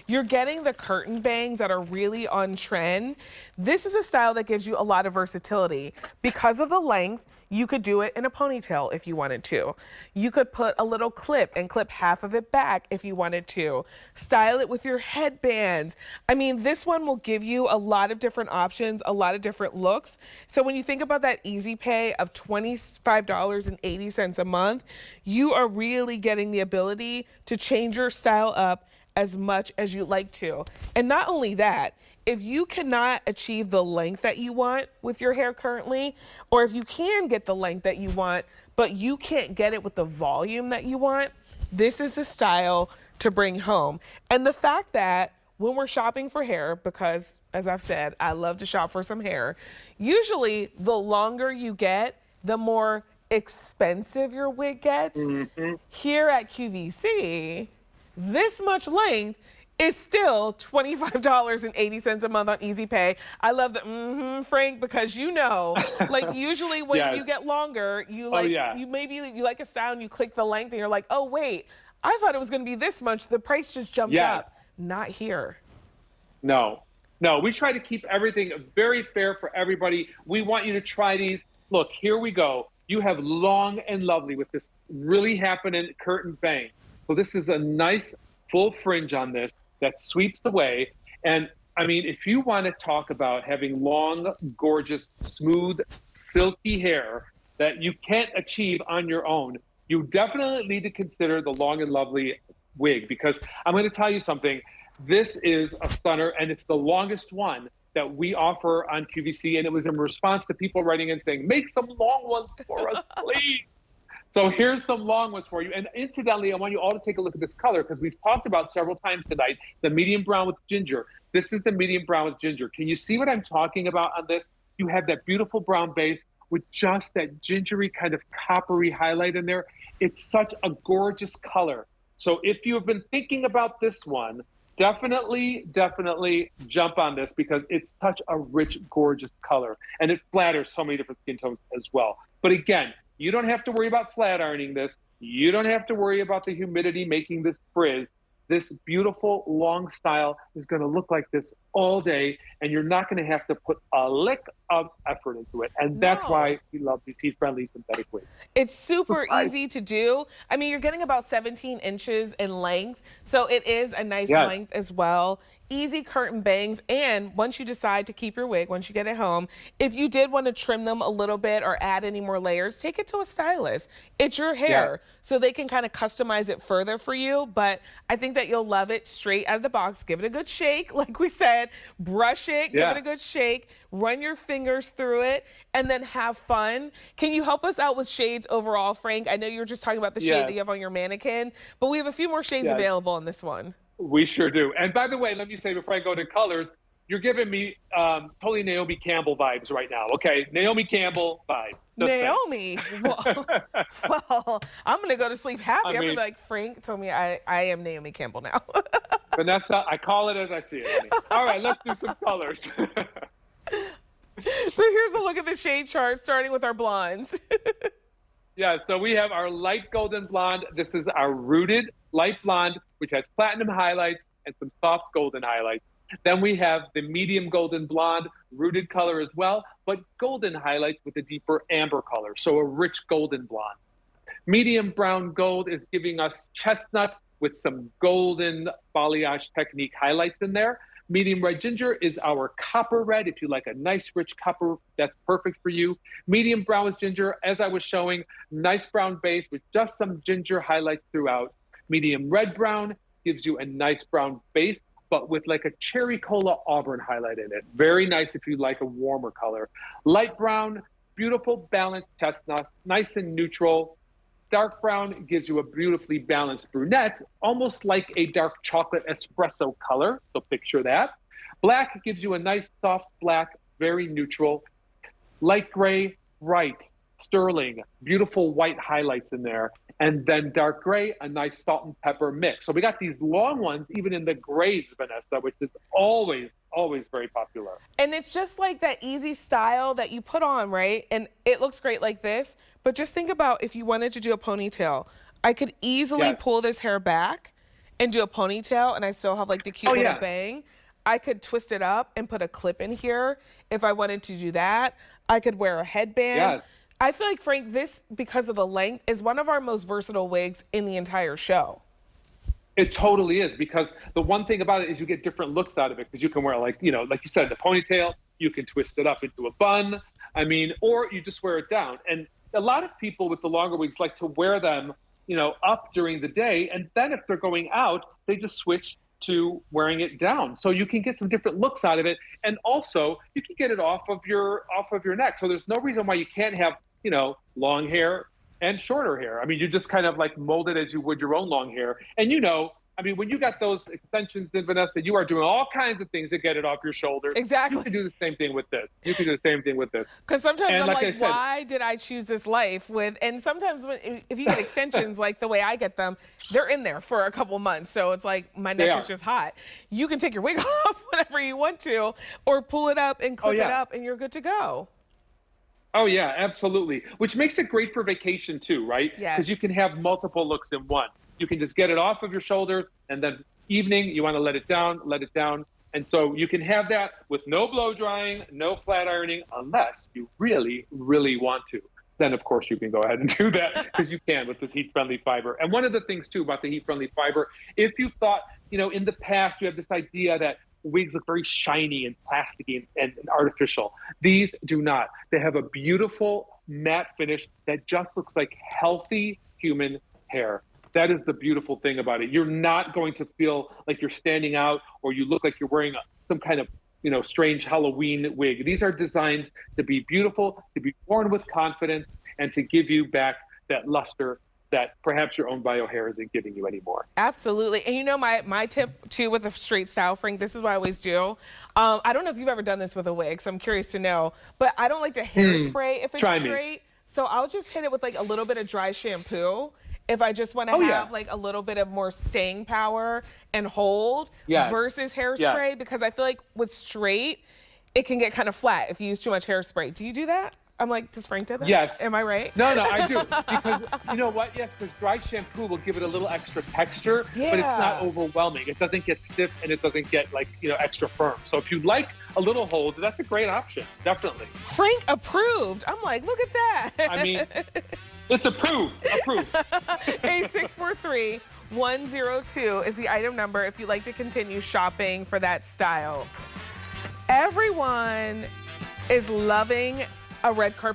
You're getting the curtain bangs that are really on trend. This is a style that gives you a lot of versatility. Because of the length, you could do it in a ponytail if you wanted to. You could put a little clip and clip half of it back if you wanted to. Style it with your headbands. I mean, this one will give you a lot of different options, a lot of different looks. So when you think about that easy pay of $25.80 a month, you are really getting the ability to change your style up as much as you like to. And not only that, if you cannot achieve the length that you want with your hair currently, or if you can get the length that you want, but you can't get it with the volume that you want, this is the style to bring home. And the fact that when we're shopping for hair, because as I've said, I love to shop for some hair, usually the longer you get, the more expensive your wig gets. Here at QVC, this much length is still $25.80 a month on Easy Pay. I love that, Frank, because you know, like usually when you get longer, you like, you like a style and you click the length and you're like, oh wait, I thought it was gonna be this much. The price just jumped up. Not here. No, we try to keep everything very fair for everybody. We want you to try these. Look, here we go. You have long and lovely with this really happening curtain bang. So this is a nice full fringe on this that sweeps away. And I mean, if you want to talk about having long, gorgeous, smooth, silky hair that you can't achieve on your own, you definitely need to consider the Long and Lovely wig, because I'm going to tell you something. This is a stunner, and it's the longest one that we offer on QVC. And it was in response to people writing in saying, make some long ones for us, please. So here's some long ones for you. And incidentally, I want you all to take a look at this color, because we've talked about several times tonight, the medium brown with ginger. This is the medium brown with ginger. Can you see what I'm talking about on this? You have that beautiful brown base with just that gingery kind of coppery highlight in there. It's such a gorgeous color. So if you have been thinking about this one, definitely jump on this, because it's such a rich, gorgeous color. And it flatters so many different skin tones as well. But again, you don't have to worry about flat ironing this. You don't have to worry about the humidity making this frizz. This beautiful long style is going to look like this all day, and you're not going to have to put a lick of effort into it. And that's why we love these heat-friendly synthetic wigs. It's super easy to do. I mean, you're getting about 17 inches in length, so it is a nice length as well. Easy curtain bangs, and once you decide to keep your wig, once you get it home, if you did want to trim them a little bit or add any more layers, take it to a stylist. It's your hair, so they can kind of customize it further for you, but I think that you'll love it straight out of the box. Give it a good shake, like we said, brush it, give it a good shake, run your fingers through it, and then have fun. Can you help us out with shades overall, Frank? I know you were just talking about the shade that you have on your mannequin, but we have a few more shades available on this one. We sure do. And by the way, let me say before I go to colors, you're giving me totally Naomi Campbell vibes right now. Okay, Naomi Campbell vibes. Naomi? Well, I'm going to go to sleep happy. I'm going to be like, Frank told me I am Naomi Campbell now. Vanessa, I call it as I see it, honey. All right, let's do some colors. So here's a look at the shade chart, starting with our blondes. So we have our light golden blonde. This is our rooted light blonde, which has platinum highlights and some soft golden highlights. Then we have the medium golden blonde, rooted color as well, but golden highlights with a deeper amber color, so a rich golden blonde. Medium brown gold is giving us chestnut with some golden balayage technique highlights in there. Medium red ginger is our copper red. If you like a nice rich copper, that's perfect for you. Medium brown with ginger, as I was showing, nice brown base with just some ginger highlights throughout. Medium red brown gives you a nice brown base, but with like a cherry cola auburn highlight in it. Very nice if you like a warmer color. Light brown, beautiful balanced chestnut, nice and neutral. Dark brown gives you a beautifully balanced brunette, almost like a dark chocolate espresso color, so picture that. Black gives you a nice soft black, very neutral. Light gray, bright, sterling, beautiful white highlights in there. And then dark gray, a nice salt and pepper mix. So we got these long ones, even in the grays, Vanessa, which is always very popular. And it's just like that easy style that you put on, right? And it looks great like this, but just think about if you wanted to do a ponytail. I could easily pull this hair back and do a ponytail and I still have like the cute Oh, little yeah. bang, I could twist it up and put a clip in here if I wanted to do that. I could wear a headband. Yes. I feel like, Frank, this, because of the length, is one of our most versatile wigs in the entire show. It totally is, because the one thing about it is you get different looks out of it, because you can wear, like, you know, like you said, the ponytail, you can twist it up into a bun. I mean, or you just wear it down. And a lot of people with the longer wigs like to wear them, you know, up during the day. And then if they're going out, they just switch to wearing it down. So you can get some different looks out of it. And also you can get it off of your neck. So there's no reason why you can't have, you know, long hair and shorter hair. I mean, you just kind of like mold it as you would your own long hair. And you know, I mean, when you got those extensions in, Vanessa, you are doing all kinds of things to get it off your shoulders. Exactly. You can do the same thing with this. You can do the same thing with this. Because sometimes And I'm like I like, said- why did I choose this life with? And sometimes if you get extensions like the way I get them, they're in there for a couple months. So it's like my They neck is are. just hot. You can take your wig off whenever you want to, or pull it up and clip it yeah. up, and you're good to go. Oh yeah, absolutely. Which makes it great for vacation too, right? Yes. Because you can have multiple looks in one. You can just get it off of your shoulders, and then evening you want to let it down. And so you can have that with no blow drying, no flat ironing, unless you really, really want to. Then of course you can go ahead and do that, because you can with this heat-friendly fiber. And one of the things too about the heat-friendly fiber, if you thought, you know, in the past you have this idea that wigs look very shiny and plasticky and artificial. These do not. They have a beautiful matte finish that just looks like healthy human hair. That is the beautiful thing about it. You're not going to feel like you're standing out or you look like you're wearing some kind of, you know, strange Halloween wig. These are designed to be beautiful, to be worn with confidence, and to give you back that luster that perhaps your own bio hair isn't giving you anymore. Absolutely. And you know, my tip too with a straight style, Frank, this is what I always do. I don't know if you've ever done this with a wig, so I'm curious to know, but I don't like to hairspray if it's Try me. straight. So I'll just hit it with like a little bit of dry shampoo if I just want to have like a little bit of more staying power and hold versus hairspray, because I feel like with straight, it can get kind of flat if you use too much hairspray. Do you do that? I'm like, does Frank do that? Yes. Am I right? No, I do. Because you know what? Yes, because dry shampoo will give it a little extra texture, but it's not overwhelming. It doesn't get stiff and it doesn't get like, you know, extra firm. So if you like a little hold, that's a great option. Definitely. Frank approved. I'm like, look at that. I mean, it's approved. A643-102 is the item number if you'd like to continue shopping for that style. Everyone is loving a red carpet